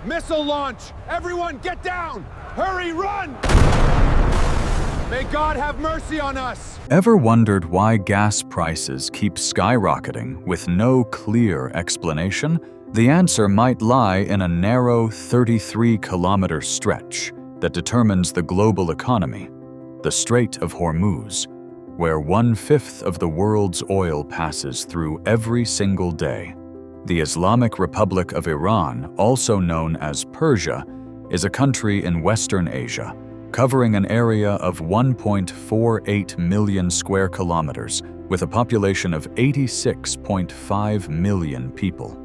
Missile launch! Everyone get down! Hurry, run! May God have mercy on us! Ever wondered why gas prices keep skyrocketing with no clear explanation? The answer might lie in a narrow 33-kilometer stretch that determines the global economy, the Strait of Hormuz, where 1/5 of the world's oil passes through every single day. The Islamic Republic of Iran, also known as Persia, is a country in Western Asia, covering an area of 1.48 million square kilometers with a population of 86.5 million people.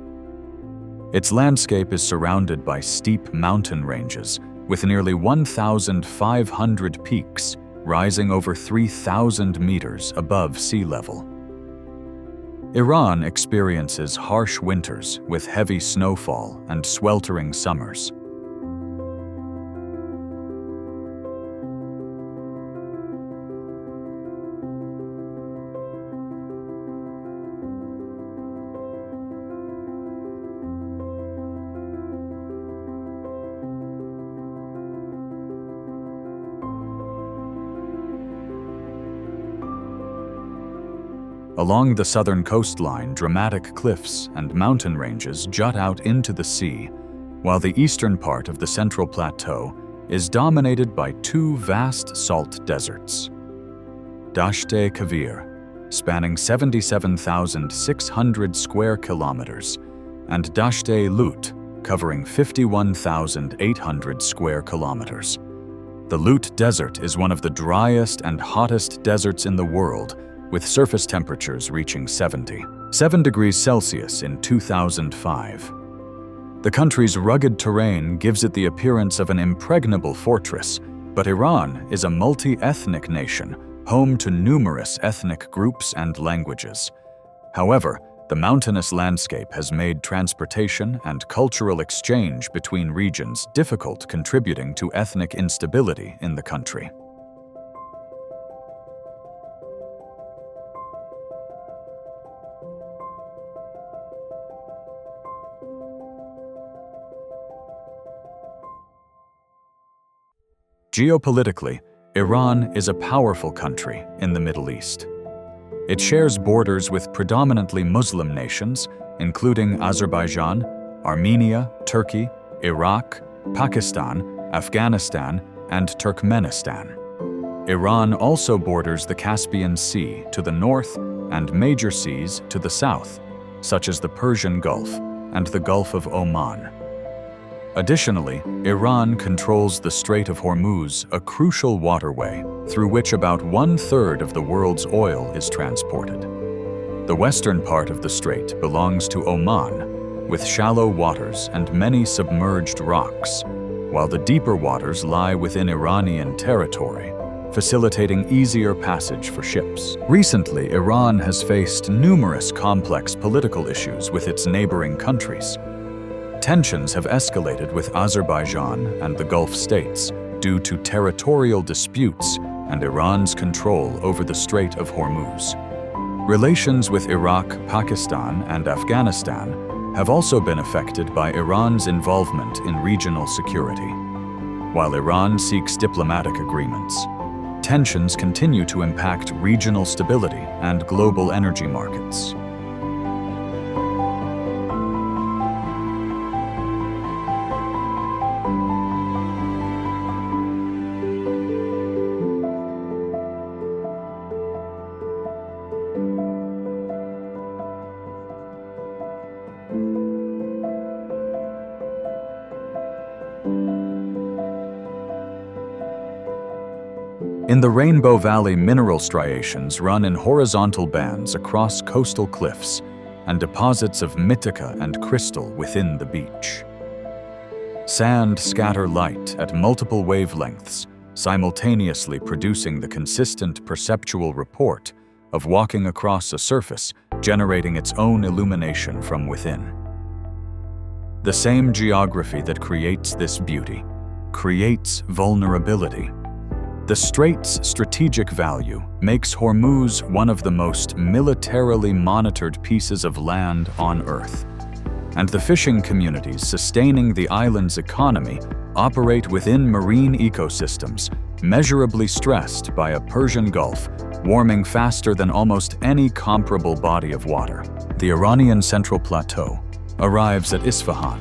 Its landscape is surrounded by steep mountain ranges with nearly 1,500 peaks rising over 3,000 meters above sea level. Iran experiences harsh winters with heavy snowfall and sweltering summers. Along the southern coastline, dramatic cliffs and mountain ranges jut out into the sea, while the eastern part of the Central Plateau is dominated by two vast salt deserts. Dasht-e Kavir, spanning 77,600 square kilometers, and Dasht-e Lut, covering 51,800 square kilometers. The Lut Desert is one of the driest and hottest deserts in the world, with surface temperatures reaching 77 degrees Celsius in 2005. The country's rugged terrain gives it the appearance of an impregnable fortress, but Iran is a multi-ethnic nation, home to numerous ethnic groups and languages. However, the mountainous landscape has made transportation and cultural exchange between regions difficult, contributing to ethnic instability in the country. Geopolitically, Iran is a powerful country in the Middle East. It shares borders with predominantly Muslim nations, including Azerbaijan, Armenia, Turkey, Iraq, Pakistan, Afghanistan, and Turkmenistan. Iran also borders the Caspian Sea to the north and major seas to the south, such as the Persian Gulf and the Gulf of Oman. Additionally, Iran controls the Strait of Hormuz, a crucial waterway through which about 1/3 of the world's oil is transported. The western part of the strait belongs to Oman, with shallow waters and many submerged rocks, while the deeper waters lie within Iranian territory, facilitating easier passage for ships. Recently, Iran has faced numerous complex political issues with its neighboring countries. Tensions have escalated with Azerbaijan and the Gulf states due to territorial disputes and Iran's control over the Strait of Hormuz. Relations with Iraq, Pakistan, and Afghanistan have also been affected by Iran's involvement in regional security. While Iran seeks diplomatic agreements, tensions continue to impact regional stability and global energy markets. In the Rainbow Valley, mineral striations run in horizontal bands across coastal cliffs and deposits of mitica and crystal within the beach. Sand scatter light at multiple wavelengths, simultaneously producing the consistent perceptual report of walking across a surface, generating its own illumination from within. The same geography that creates this beauty creates vulnerability. The strait's strategic value makes Hormuz one of the most militarily monitored pieces of land on Earth, and the fishing communities sustaining the island's economy operate within marine ecosystems measurably stressed by a Persian Gulf warming faster than almost any comparable body of water. The Iranian Central Plateau arrives at Isfahan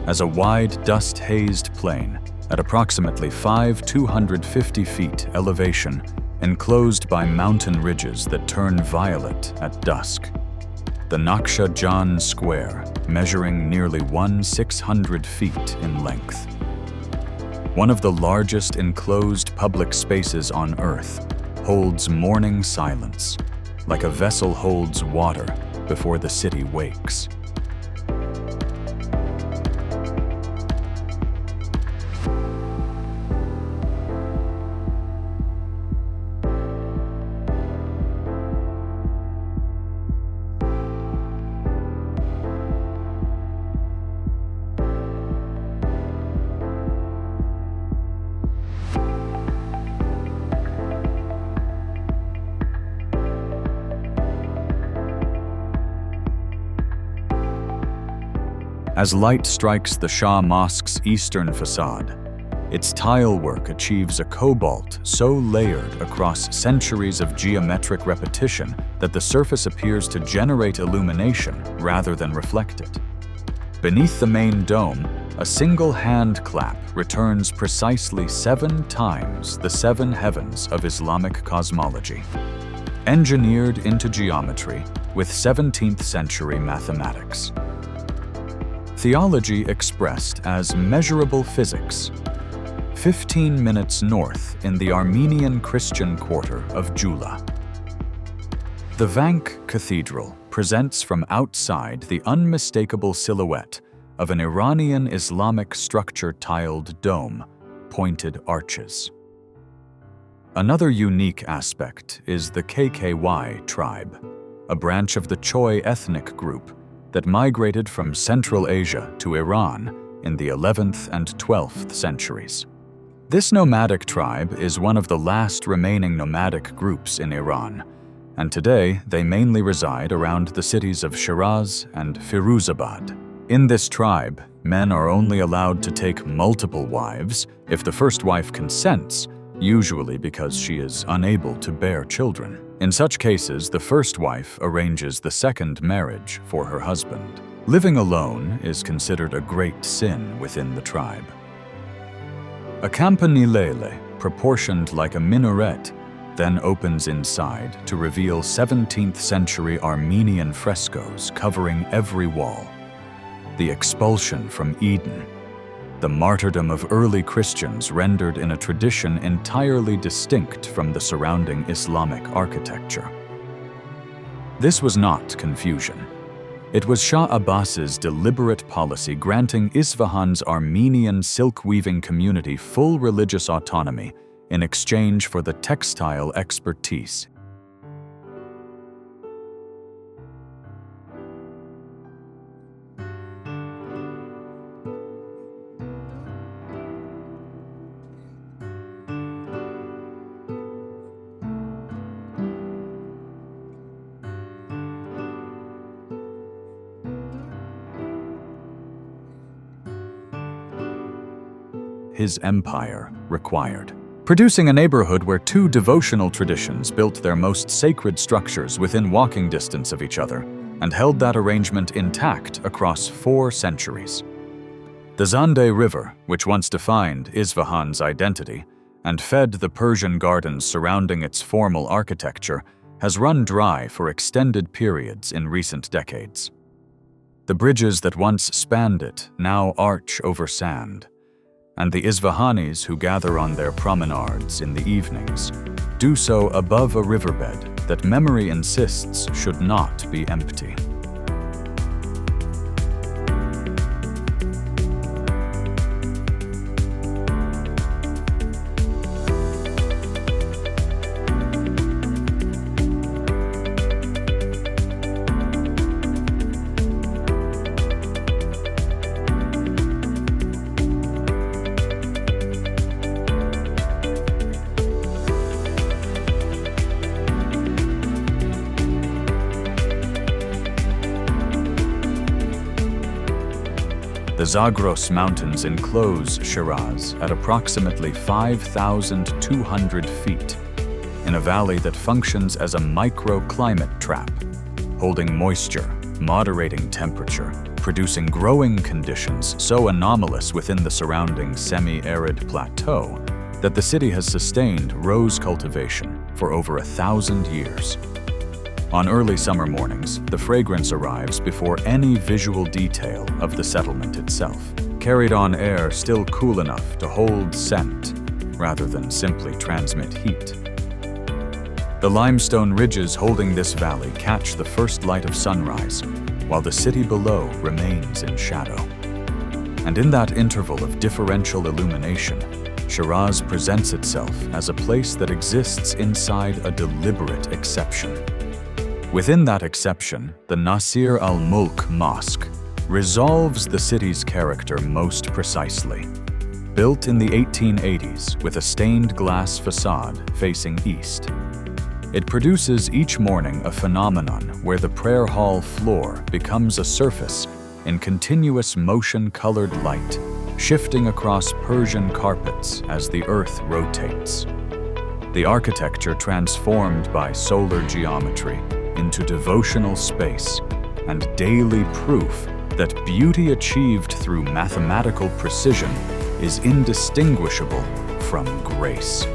as a wide, dust-hazed plain at approximately 250 feet elevation, enclosed by mountain ridges that turn violet at dusk. The Naqsha Jan Square, measuring nearly 1,600 feet in length. One of the largest enclosed public spaces on Earth, holds morning silence, like a vessel holds water before the city wakes. As light strikes the Shah Mosque's eastern facade, its tile work achieves a cobalt so layered across centuries of geometric repetition that the surface appears to generate illumination rather than reflect it. Beneath the main dome, a single hand clap returns precisely 7 times the 7 heavens of Islamic cosmology, engineered into geometry with 17th century mathematics. Theology expressed as measurable physics, 15 minutes north in the Armenian Christian quarter of Jula. The Vank Cathedral presents from outside the unmistakable silhouette of an Iranian Islamic structure-tiled dome, pointed arches. Another unique aspect is the KKY tribe, a branch of the Choi ethnic group that migrated from Central Asia to Iran in the 11th and 12th centuries. This nomadic tribe is one of the last remaining nomadic groups in Iran, and today they mainly reside around the cities of Shiraz and Firuzabad. In this tribe, men are only allowed to take multiple wives if the first wife consents, usually because she is unable to bear children. In such cases, the first wife arranges the second marriage for her husband. Living alone is considered a great sin within the tribe. A campanile, proportioned like a minaret, then opens inside to reveal 17th century Armenian frescoes covering every wall. The expulsion from Eden, the martyrdom of early Christians rendered in a tradition entirely distinct from the surrounding Islamic architecture. This was not confusion. It was Shah Abbas's deliberate policy granting Isfahan's Armenian silk-weaving community full religious autonomy in exchange for the textile expertise. His empire required, producing a neighborhood where 2 devotional traditions built their most sacred structures within walking distance of each other and held that arrangement intact across 4 centuries. The Zande River, which once defined Isfahan's identity and fed the Persian gardens surrounding its formal architecture, has run dry for extended periods in recent decades. The bridges that once spanned it now arch over sand, and the Isfahanis who gather on their promenades in the evenings do so above a riverbed that memory insists should not be empty. Zagros Mountains enclose Shiraz at approximately 5,200 feet, in a valley that functions as a microclimate trap, holding moisture, moderating temperature, producing growing conditions so anomalous within the surrounding semi-arid plateau that the city has sustained rose cultivation for over 1,000 years. On early summer mornings, the fragrance arrives before any visual detail of the settlement itself, carried on air still cool enough to hold scent rather than simply transmit heat. The limestone ridges holding this valley catch the first light of sunrise, while the city below remains in shadow. And in that interval of differential illumination, Shiraz presents itself as a place that exists inside a deliberate exception. Within that exception, the Nasir al-Mulk Mosque resolves the city's character most precisely. Built in the 1880s with a stained glass facade facing east, it produces each morning a phenomenon where the prayer hall floor becomes a surface in continuous motion-colored light, shifting across Persian carpets as the earth rotates. The architecture transformed by solar geometry into devotional space and daily proof that beauty achieved through mathematical precision is indistinguishable from grace.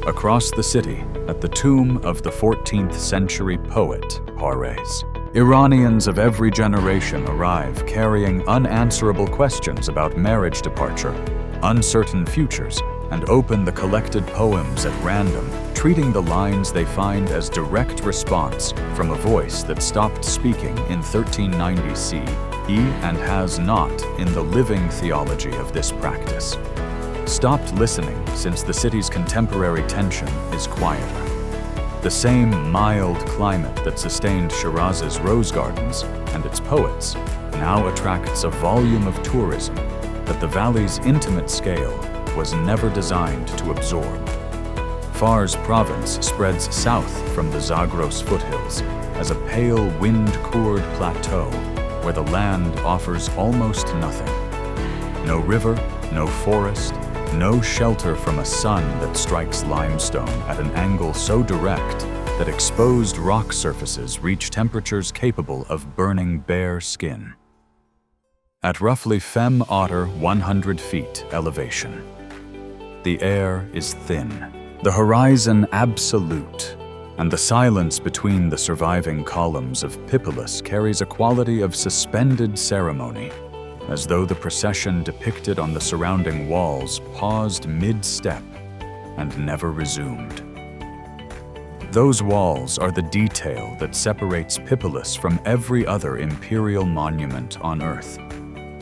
Across the city, at the tomb of the 14th century poet Shiraz, Iranians of every generation arrive carrying unanswerable questions about marriage departure, uncertain futures, and open the collected poems at random, treating the lines they find as direct response from a voice that stopped speaking in 1390 CE and has not, in the living theology of this practice, stopped listening since the city's contemporary tension is quieter. The same mild climate that sustained Shiraz's rose gardens and its poets now attracts a volume of tourism that the valley's intimate scale was never designed to absorb. Fars province spreads south from the Zagros foothills as a pale wind-coored plateau where the land offers almost nothing. No river, no forest, no shelter from a sun that strikes limestone at an angle so direct that exposed rock surfaces reach temperatures capable of burning bare skin. At roughly fem otter 100 feet elevation, the air is thin, the horizon absolute, and the silence between the surviving columns of Persepolis carries a quality of suspended ceremony, as though the procession depicted on the surrounding walls paused mid-step and never resumed. Those walls are the detail that separates Persepolis from every other imperial monument on Earth.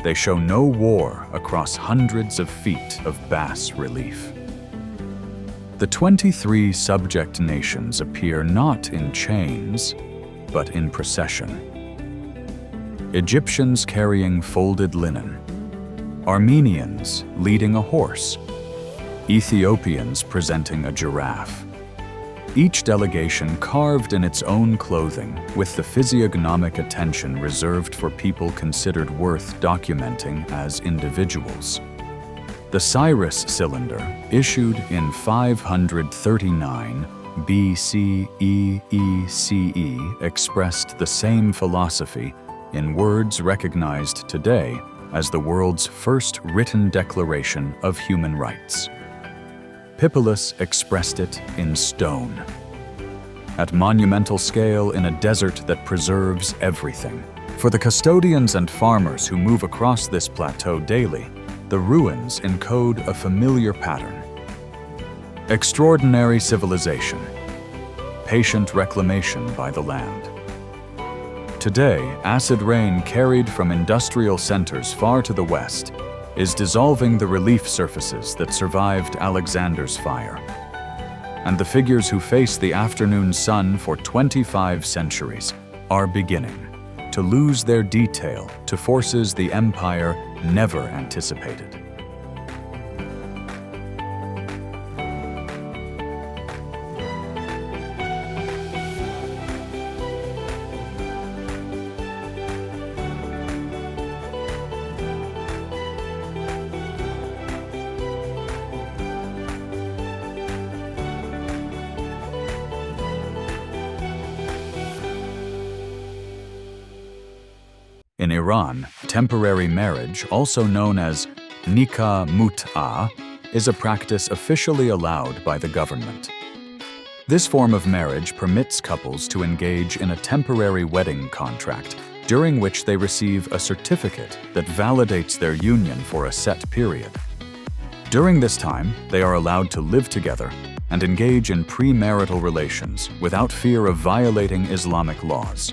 They show no war across hundreds of feet of bas relief. The 23 subject nations appear not in chains, but in procession. Egyptians carrying folded linen, Armenians leading a horse, Ethiopians presenting a giraffe. Each delegation carved in its own clothing with the physiognomic attention reserved for people considered worth documenting as individuals. The Cyrus cylinder, issued in 539 BCE, expressed the same philosophy in words recognized today as the world's first written declaration of human rights. Persepolis expressed it in stone. At monumental scale in a desert that preserves everything, For the custodians and farmers who move across this plateau daily, the ruins encode a familiar pattern. Extraordinary civilization, patient reclamation by the land. Today, acid rain carried from industrial centers far to the west is dissolving the relief surfaces that survived Alexander's fire. And the figures who faced the afternoon sun for 25 centuries are beginning to lose their detail to forces the empire never anticipated. In Iran, temporary marriage, also known as nikah mut'a, is a practice officially allowed by the government. This form of marriage permits couples to engage in a temporary wedding contract, during which they receive a certificate that validates their union for a set period. During this time, they are allowed to live together and engage in premarital relations without fear of violating Islamic laws.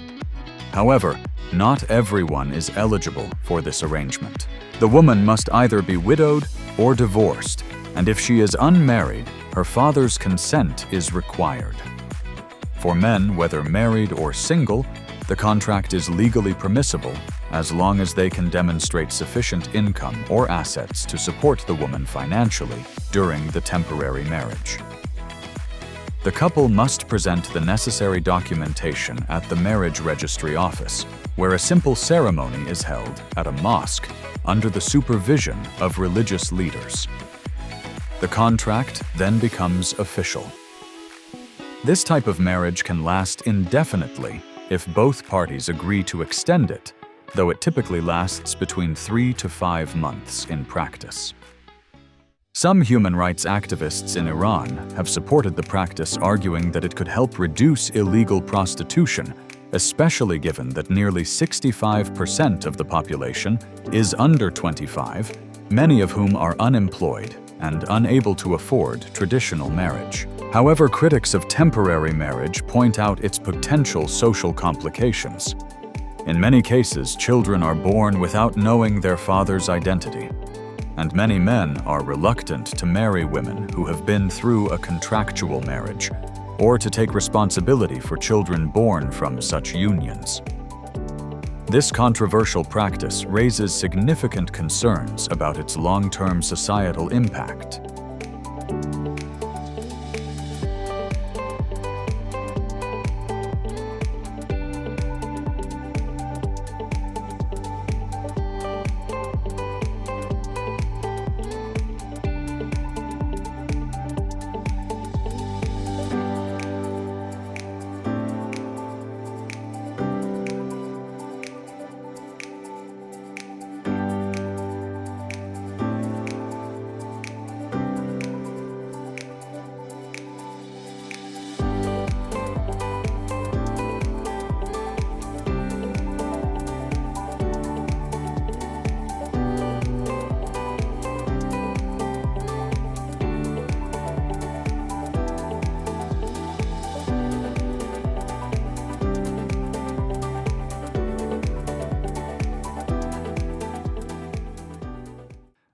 However, not everyone is eligible for this arrangement. The woman must either be widowed or divorced, and if she is unmarried, her father's consent is required. For men, whether married or single, the contract is legally permissible as long as they can demonstrate sufficient income or assets to support the woman financially during the temporary marriage. The couple must present the necessary documentation at the marriage registry office, where a simple ceremony is held at a mosque under the supervision of religious leaders. The contract then becomes official. This type of marriage can last indefinitely if both parties agree to extend it, though it typically lasts between 3 to 5 months in practice. Some human rights activists in Iran have supported the practice, arguing that it could help reduce illegal prostitution, especially given that nearly 65% of the population is under 25, many of whom are unemployed and unable to afford traditional marriage. However, critics of temporary marriage point out its potential social complications. In many cases, children are born without knowing their father's identity, and many men are reluctant to marry women who have been through a contractual marriage or to take responsibility for children born from such unions. This controversial practice raises significant concerns about its long-term societal impact.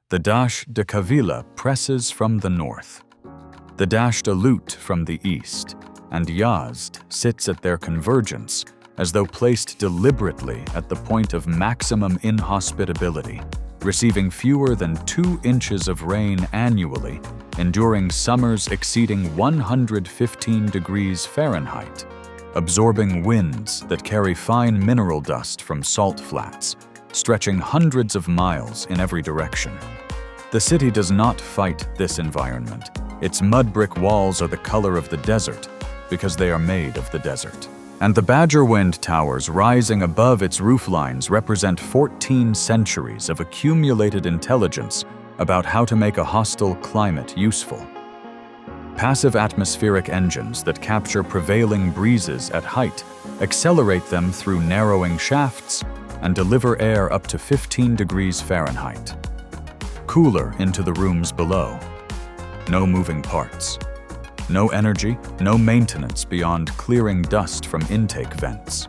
The Dasht de Kavila presses from the north, the Dasht Alut from the east, and Yazd sits at their convergence as though placed deliberately at the point of maximum inhospitability, receiving fewer than 2 inches of rain annually, enduring summers exceeding 115 degrees Fahrenheit, absorbing winds that carry fine mineral dust from salt flats, stretching hundreds of miles in every direction. The city does not fight this environment. Its mud brick walls are the color of the desert because they are made of the desert. And the Badger Wind towers rising above its rooflines represent 14 centuries of accumulated intelligence about how to make a hostile climate useful. Passive atmospheric engines that capture prevailing breezes at height, accelerate them through narrowing shafts, and deliver air up to 15 degrees Fahrenheit. Cooler into the rooms below. No moving parts. No energy, no maintenance beyond clearing dust from intake vents.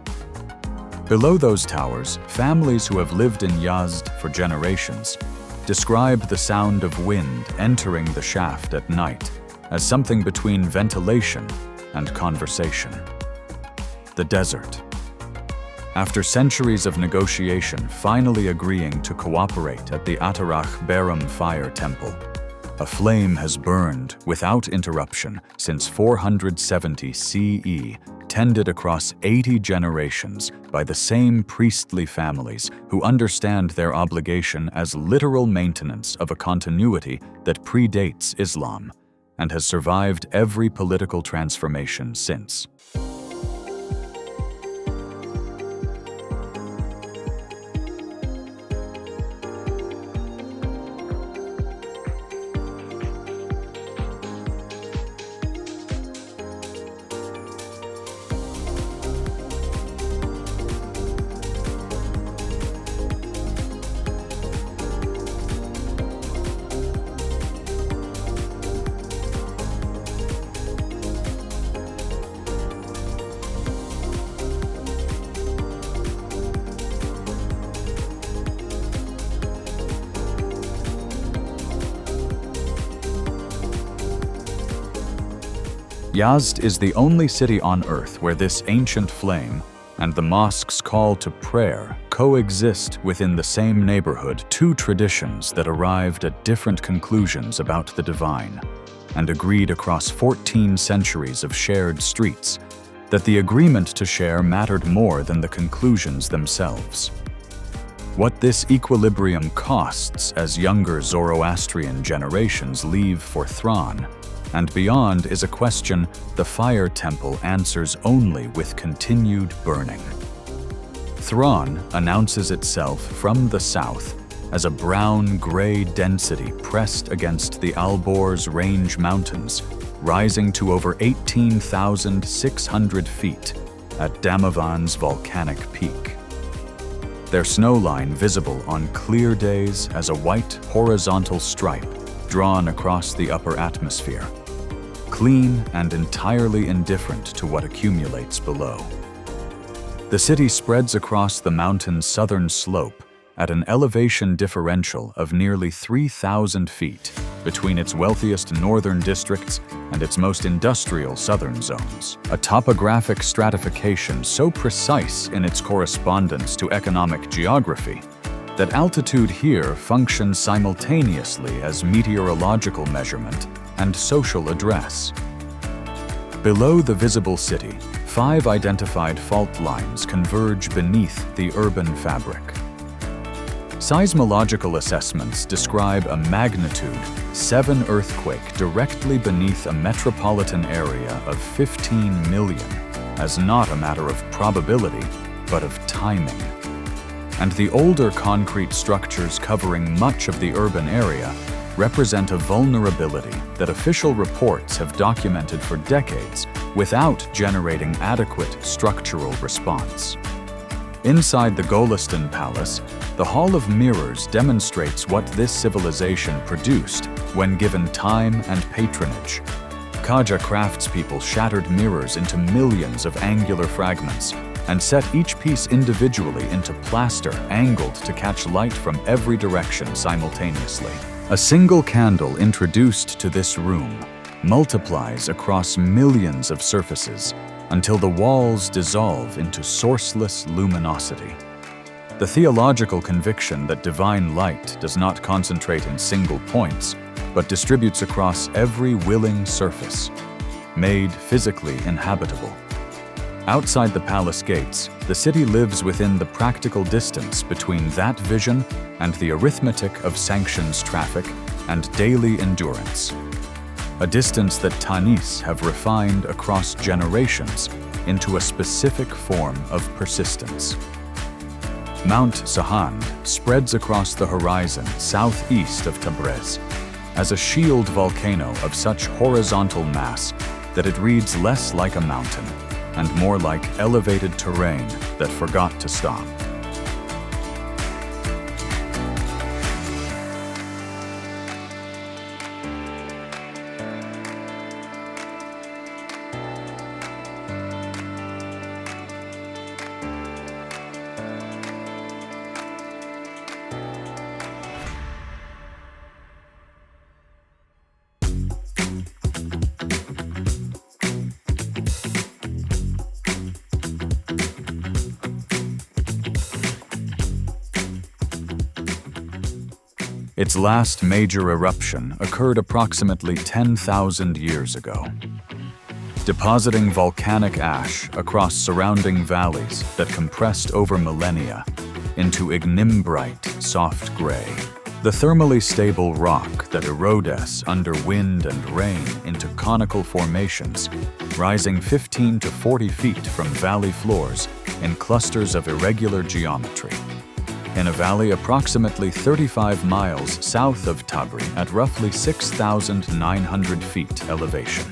Below those towers, families who have lived in Yazd for generations describe the sound of wind entering the shaft at night as something between ventilation and conversation. The desert. After centuries of negotiation finally agreeing to cooperate at the Atarach Beram fire temple, a flame has burned without interruption since 470 CE, tended across 80 generations by the same priestly families who understand their obligation as literal maintenance of a continuity that predates Islam and has survived every political transformation since. Yazd is the only city on earth where this ancient flame and the mosque's call to prayer coexist within the same neighborhood, two traditions that arrived at different conclusions about the divine and agreed across 14 centuries of shared streets that the agreement to share mattered more than the conclusions themselves. What this equilibrium costs as younger Zoroastrian generations leave for Thrawn and beyond is a question the fire temple answers only with continued burning. Thrawn announces itself from the south as a brown-gray density pressed against the Alborz Range Mountains, rising to over 18,600 feet at Damavand's volcanic peak. Their snowline visible on clear days as a white horizontal stripe drawn across the upper atmosphere, clean and entirely indifferent to what accumulates below. The city spreads across the mountain's southern slope at an elevation differential of nearly 3,000 feet between its wealthiest northern districts and its most industrial southern zones, a topographic stratification so precise in its correspondence to economic geography that altitude here functions simultaneously as meteorological measurement and social address. Below the visible city, 5 identified fault lines converge beneath the urban fabric. Seismological assessments describe a magnitude 7 earthquake directly beneath a metropolitan area of 15 million as not a matter of probability, but of timing. And the older concrete structures covering much of the urban area represent a vulnerability that official reports have documented for decades without generating adequate structural response. Inside the Golestan Palace, the Hall of Mirrors demonstrates what this civilization produced when given time and patronage. Kaja craftspeople shattered mirrors into millions of angular fragments and set each piece individually into plaster angled to catch light from every direction simultaneously. A single candle introduced to this room multiplies across millions of surfaces until the walls dissolve into sourceless luminosity. The theological conviction that divine light does not concentrate in single points, but distributes across every willing surface, made physically inhabitable. Outside the palace gates, the city lives within the practical distance between that vision and the arithmetic of sanctions traffic and daily endurance. A distance that Tanis have refined across generations into a specific form of persistence. Mount Sahand spreads across the horizon southeast of Tabriz as a shield volcano of such horizontal mass that it reads less like a mountain and more like elevated terrain that forgot to stop. Its last major eruption occurred approximately 10,000 years ago, depositing volcanic ash across surrounding valleys that compressed over millennia into ignimbrite soft gray. The thermally stable rock that erodes under wind and rain into conical formations, rising 15 to 40 feet from valley floors in clusters of irregular geometry. In a valley approximately 35 miles south of Tabri at roughly 6,900 feet elevation.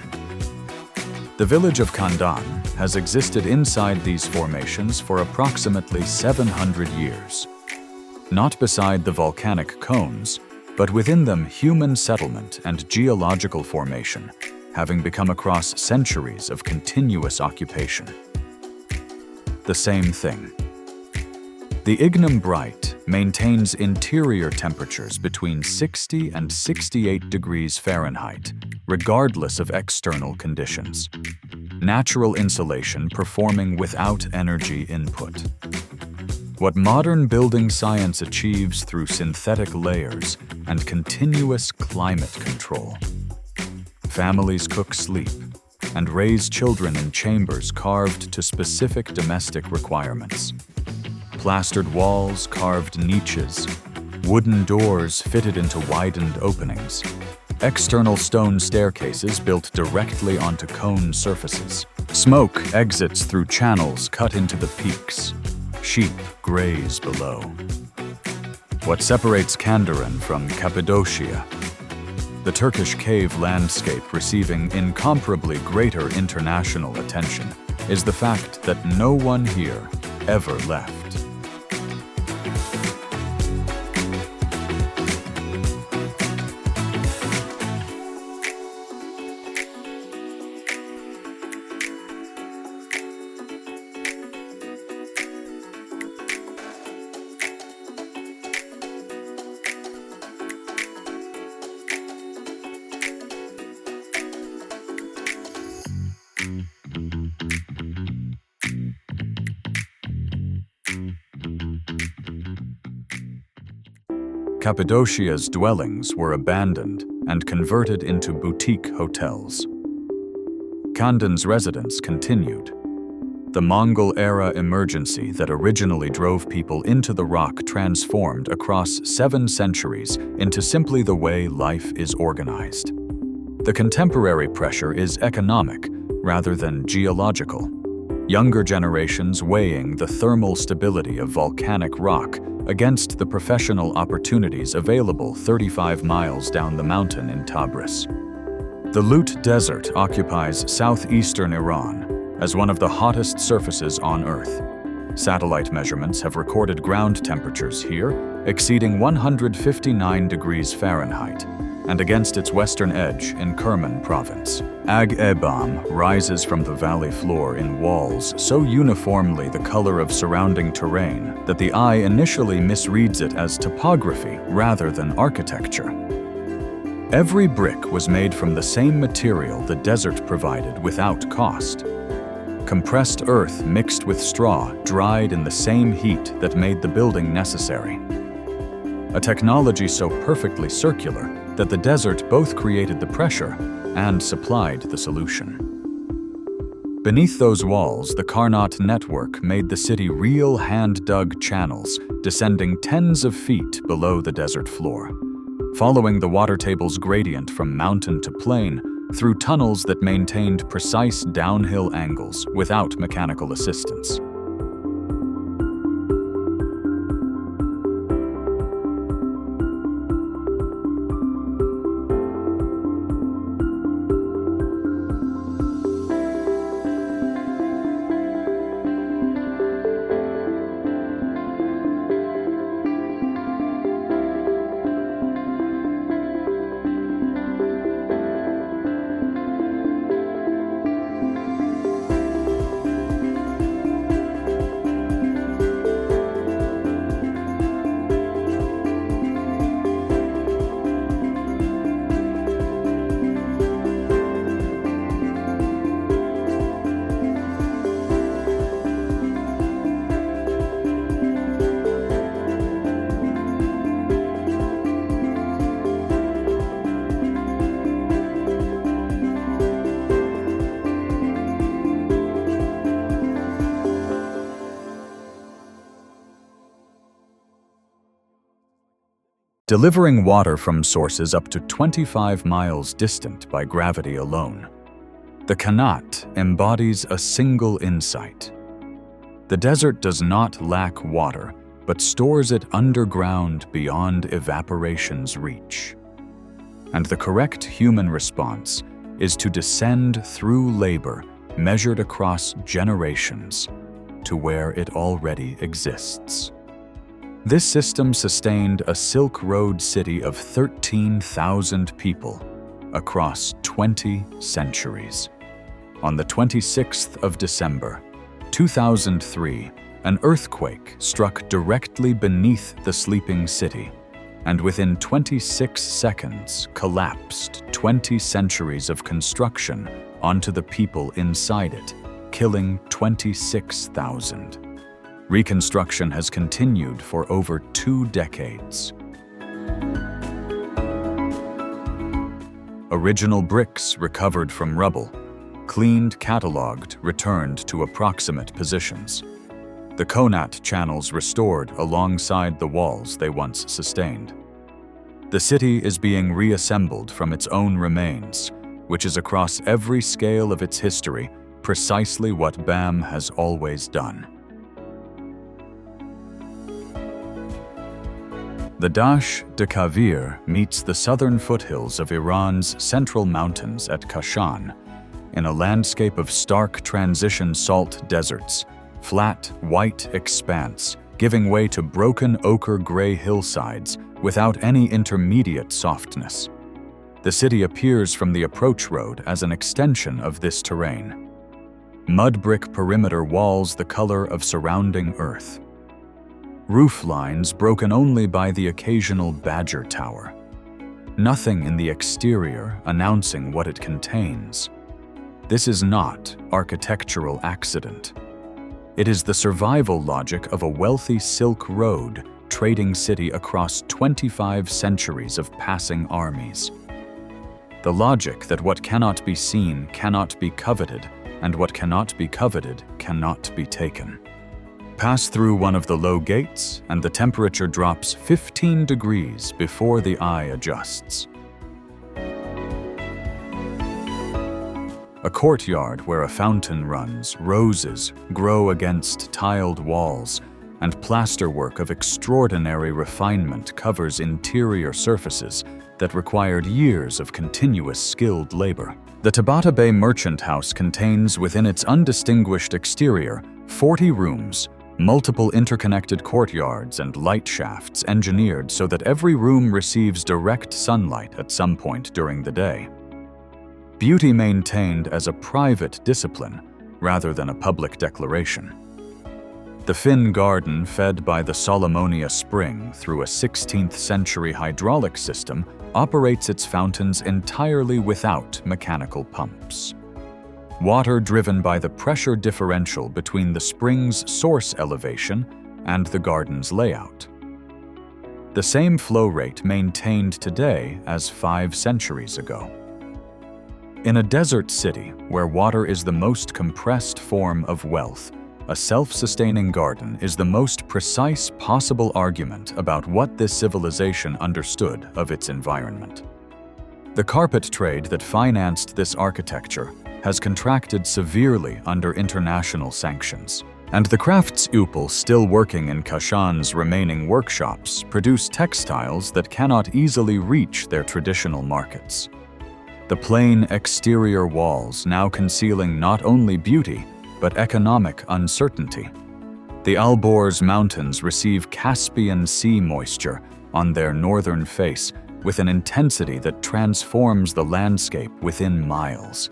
The village of Kandovan has existed inside these formations for approximately 700 years. Not beside the volcanic cones, but within them human settlement and geological formation, having become across centuries of continuous occupation. The same thing. The ignimbrite maintains interior temperatures between 60 and 68 degrees Fahrenheit, regardless of external conditions. Natural insulation performing without energy input. What modern building science achieves through synthetic layers and continuous climate control. Families cook, sleep, and raise children in chambers carved to specific domestic requirements. Plastered walls, carved niches, wooden doors fitted into widened openings, external stone staircases built directly onto cone surfaces. Smoke exits through channels cut into the peaks. Sheep graze below. What separates Kandovan from Cappadocia, the Turkish cave landscape receiving incomparably greater international attention, is the fact that no one here ever left. Cappadocia's dwellings were abandoned and converted into boutique hotels. Kandan's residence continued. The Mongol-era emergency that originally drove people into the rock transformed across 7 centuries into simply the way life is organized. The contemporary pressure is economic rather than geological. Younger generations weighing the thermal stability of volcanic rock against the professional opportunities available 35 miles down the mountain in Tabriz. The Lut Desert occupies southeastern Iran as one of the hottest surfaces on Earth. Satellite measurements have recorded ground temperatures here exceeding 159 degrees Fahrenheit, and against its western edge in Kerman province. Ag-Ebam rises from the valley floor in walls so uniformly the color of surrounding terrain that the eye initially misreads it as topography rather than architecture. Every brick was made from the same material the desert provided without cost. Compressed earth mixed with straw dried in the same heat that made the building necessary. A technology so perfectly circular that the desert both created the pressure and supplied the solution. Beneath those walls, the Carnot network made the city real hand-dug channels descending tens of feet below the desert floor, following the water table's gradient from mountain to plain through tunnels that maintained precise downhill angles without mechanical assistance. delivering water from sources up to 25 miles distant by gravity alone. The Qanat embodies a single insight. The desert does not lack water, but stores it underground beyond evaporation's reach. And the correct human response is to descend through labor measured across generations to where it already exists. This system sustained a Silk Road city of 13,000 people across 20 centuries. On the 26th of December, 2003, an earthquake struck directly beneath the sleeping city, and within 26 seconds collapsed 20 centuries of construction onto the people inside it, killing 26,000. Reconstruction has continued for over 2 decades. Original bricks recovered from rubble, cleaned, catalogued, returned to approximate positions. The Qanat channels restored alongside the walls they once sustained. The city is being reassembled from its own remains, which is across every scale of its history precisely what BAM has always done. The Dash de Kavir meets the southern foothills of Iran's central mountains at Kashan, in a landscape of stark transition salt deserts, flat, white expanse, giving way to broken ochre-gray hillsides without any intermediate softness. The city appears from the approach road as an extension of this terrain. Mud brick perimeter walls the color of surrounding earth. Roof lines broken only by the occasional badger tower. Nothing in the exterior announcing what it contains. This is not architectural accident. It is the survival logic of a wealthy Silk Road trading city across 25 centuries of passing armies. The logic that what cannot be seen cannot be coveted, and what cannot be coveted cannot be taken. Pass through one of the low gates, and the temperature drops 15 degrees before the eye adjusts. A courtyard where a fountain runs, roses grow against tiled walls, and plasterwork of extraordinary refinement covers interior surfaces that required years of continuous skilled labor. The Tabata Bay Merchant House contains within its undistinguished exterior 40 rooms, multiple interconnected courtyards and light shafts engineered so that every room receives direct sunlight at some point during the day. Beauty maintained as a private discipline rather than a public declaration. The Finn Garden, fed by the Solomonia Spring through a 16th-century hydraulic system, operates its fountains entirely without mechanical pumps. Water driven by the pressure differential between the spring's source elevation and the garden's layout. The same flow rate maintained today as 5 centuries ago. In a desert city where water is the most compressed form of wealth, a self-sustaining garden is the most precise possible argument about what this civilization understood of its environment. The carpet trade that financed this architecture has contracted severely under international sanctions, and the craftspeople still working in Kashan's remaining workshops produce textiles that cannot easily reach their traditional markets. The plain exterior walls now concealing not only beauty, but economic uncertainty. The Alborz Mountains receive Caspian Sea moisture on their northern face with an intensity that transforms the landscape within miles.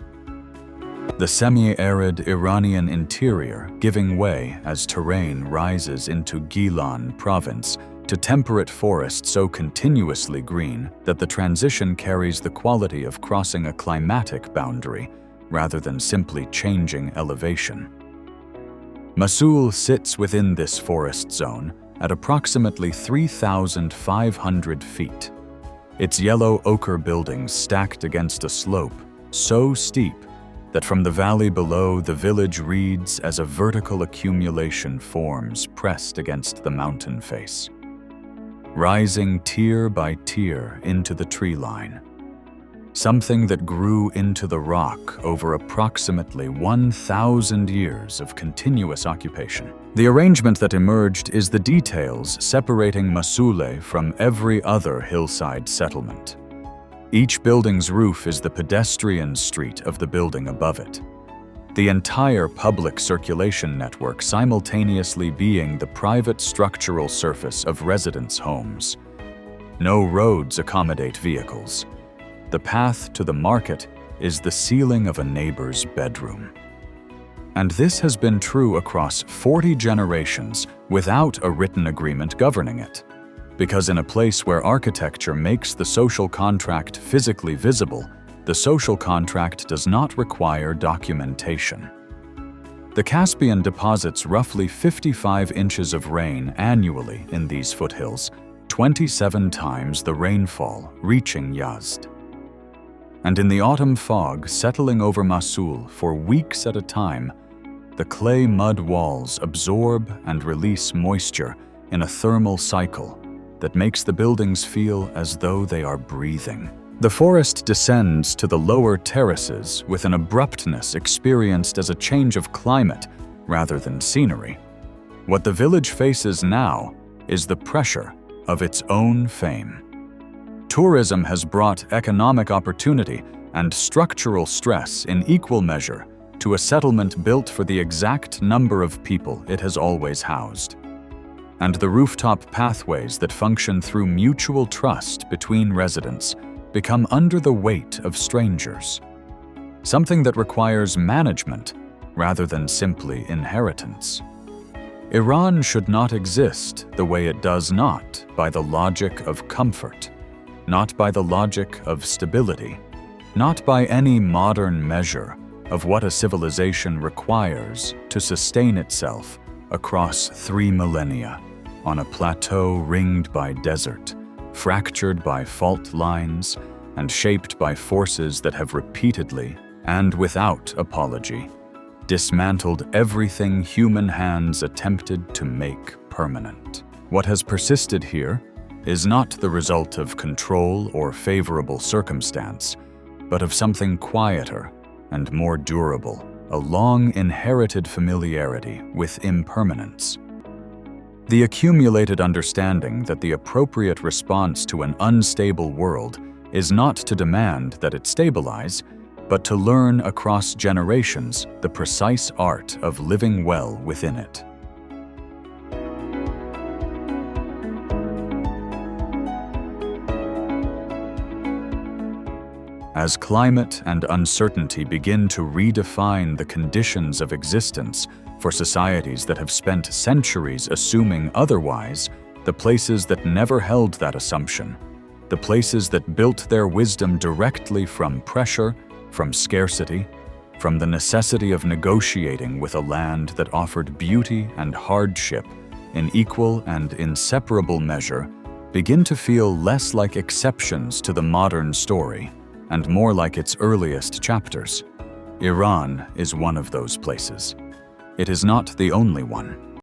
The semi-arid Iranian interior giving way as terrain rises into Gilan province to temperate forest so continuously green that the transition carries the quality of crossing a climatic boundary rather than simply changing elevation. Masul sits within this forest zone at approximately 3,500 feet. Its yellow ochre buildings stacked against a slope so steep that from the valley below the village reads as a vertical accumulation forms pressed against the mountain face. rising tier by tier into the tree line. Something that grew into the rock over approximately 1,000 years of continuous occupation. The arrangement that emerged is the details separating Masul from every other hillside settlement. Each building's roof is the pedestrian street of the building above it, the entire public circulation network simultaneously being the private structural surface of residents' homes. No roads accommodate vehicles. The path to the market is the ceiling of a neighbor's bedroom. And this has been true across 40 generations without a written agreement governing it. Because in a place where architecture makes the social contract physically visible, the social contract does not require documentation. The Caspian deposits roughly 55 inches of rain annually in these foothills, 27 times the rainfall reaching Yazd. And in the autumn fog settling over Masul for weeks at a time, the clay mud walls absorb and release moisture in a thermal cycle that makes the buildings feel as though they are breathing. The forest descends to the lower terraces with an abruptness experienced as a change of climate rather than scenery. What the village faces now is the pressure of its own fame. Tourism has brought economic opportunity and structural stress in equal measure to a settlement built for the exact number of people it has always housed. And the rooftop pathways that function through mutual trust between residents become under the weight of strangers, something that requires management rather than simply inheritance. Iran should not exist the way it does not by the logic of comfort, not by the logic of stability, not by any modern measure of what a civilization requires to sustain itself across 3 millennia on a plateau ringed by desert, fractured by fault lines, and shaped by forces that have repeatedly, and without apology, dismantled everything human hands attempted to make permanent. What has persisted here is not the result of control or favorable circumstance, but of something quieter and more durable, a long inherited familiarity with impermanence. The accumulated understanding that the appropriate response to an unstable world is not to demand that it stabilize, but to learn across generations the precise art of living well within it. As climate and uncertainty begin to redefine the conditions of existence for societies that have spent centuries assuming otherwise, the places that never held that assumption, the places that built their wisdom directly from pressure, from scarcity, from the necessity of negotiating with a land that offered beauty and hardship in equal and inseparable measure, begin to feel less like exceptions to the modern story and more like its earliest chapters. Iran is one of those places. It is not the only one.